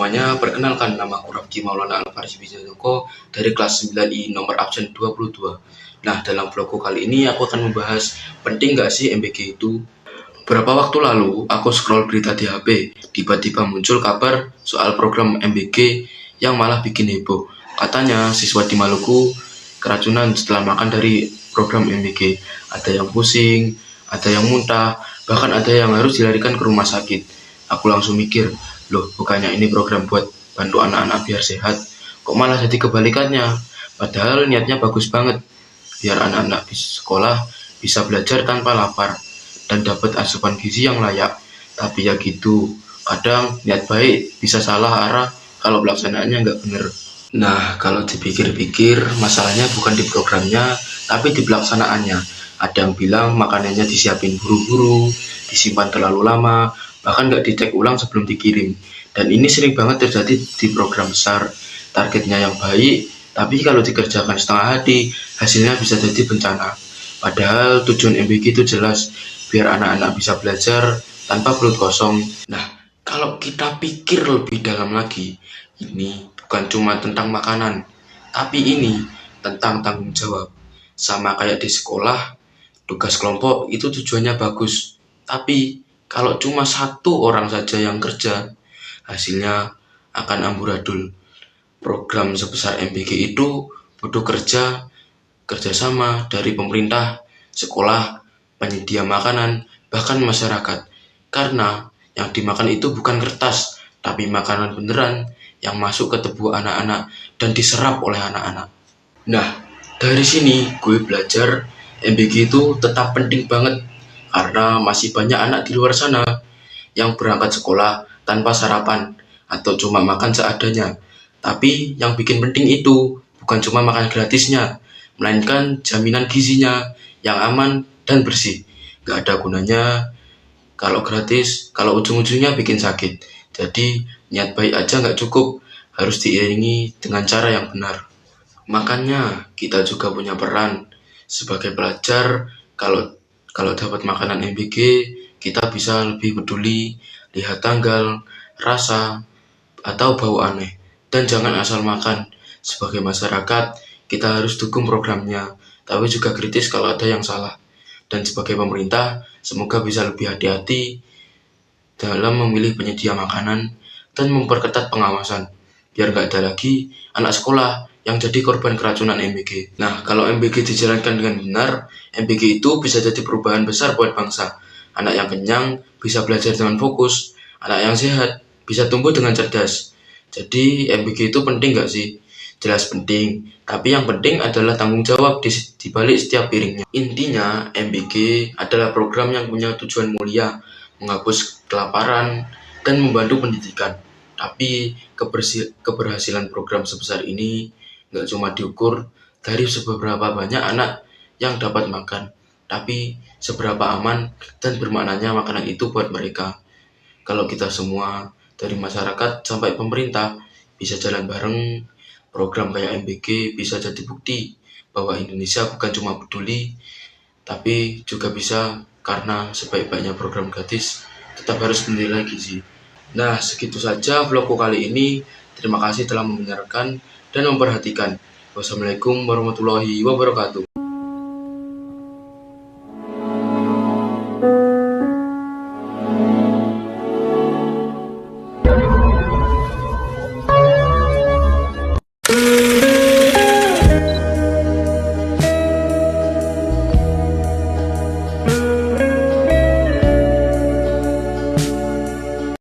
semuanya, perkenalkan nama aku Rafki Maulana Al-Faris Bijayoko dari kelas 9I nomor absen 22. Nah, dalam vlogku kali ini aku akan membahas penting gak sih MBG itu? Beberapa waktu lalu, aku scroll berita di HP, tiba-tiba muncul kabar soal program MBG yang malah bikin heboh. Katanya siswa di Maluku keracunan setelah makan dari program MBG. Ada yang pusing, ada yang muntah, bahkan ada yang harus dilarikan ke rumah sakit. Aku langsung mikir, loh bukannya ini program buat bantu anak-anak biar sehat, kok malah jadi kebalikannya? Padahal niatnya bagus banget, biar anak-anak di sekolah bisa belajar tanpa lapar dan dapat asupan gizi yang layak. Tapi ya gitu, kadang niat baik bisa salah arah kalau pelaksanaannya nggak bener. Nah, kalau dipikir-pikir, masalahnya bukan di programnya, tapi di pelaksanaannya. Ada yang bilang makanannya disiapin buru-buru, disimpan terlalu lama, bahkan nggak dicek ulang sebelum dikirim. Dan ini sering banget terjadi di program besar. Targetnya yang baik, tapi kalau dikerjakan setengah hati, hasilnya bisa jadi bencana. Padahal tujuan MBG itu jelas, biar anak-anak bisa belajar tanpa perut kosong. Nah, kalau kita pikir lebih dalam lagi, ini bukan cuma tentang makanan, tapi ini tentang tanggung jawab. Sama kayak di sekolah, tugas kelompok itu tujuannya bagus, tapi kalau cuma satu orang saja yang kerja, hasilnya akan amburadul. Program sebesar MBG itu butuh kerjasama dari pemerintah, sekolah, penyedia makanan, bahkan masyarakat. Karena yang dimakan itu bukan kertas, tapi makanan beneran yang masuk ke tubuh anak-anak dan diserap oleh anak-anak. Nah, dari sini gue belajar MBG itu tetap penting banget karena masih banyak anak di luar sana yang berangkat sekolah tanpa sarapan atau cuma makan seadanya. Tapi yang bikin penting itu bukan cuma makan gratisnya, melainkan jaminan gizinya yang aman dan bersih. Gak ada gunanya kalau gratis, kalau ujung-ujungnya bikin sakit. Jadi niat baik aja gak cukup, harus diiringi dengan cara yang benar. Makanya kita juga punya peran sebagai pelajar. Kalau dapat makanan MBG, kita bisa lebih peduli, lihat tanggal, rasa, atau bau aneh. Dan jangan asal makan. Sebagai masyarakat, kita harus dukung programnya, tapi juga kritis kalau ada yang salah. Dan sebagai pemerintah, semoga bisa lebih hati-hati dalam memilih penyedia makanan dan memperketat pengawasan, biar gak ada lagi anak sekolah yang jadi korban keracunan MBG. Nah, kalau MBG dijalankan dengan benar, MBG itu bisa jadi perubahan besar buat bangsa. Anak yang kenyang bisa belajar dengan fokus, anak yang sehat bisa tumbuh dengan cerdas. Jadi MBG itu penting gak sih? Jelas penting, tapi yang penting adalah tanggung jawab di balik setiap piringnya. Intinya, MBG adalah program yang punya tujuan mulia, menghapus kelaparan dan membantu pendidikan. Tapi keberhasilan program sebesar ini nggak cuma diukur dari seberapa banyak anak yang dapat makan, tapi seberapa aman dan bermaknanya makanan itu buat mereka. Kalau kita semua, dari masyarakat sampai pemerintah, bisa jalan bareng, program kayak MBG bisa jadi bukti bahwa Indonesia bukan cuma peduli, tapi juga bisa, karena sebaik-baiknya program gratis tetap harus bernilai gizi. Nah, segitu saja vlogku kali ini. Terima kasih telah mendengarkan dan memperhatikan. Wassalamualaikum warahmatullahi wabarakatuh.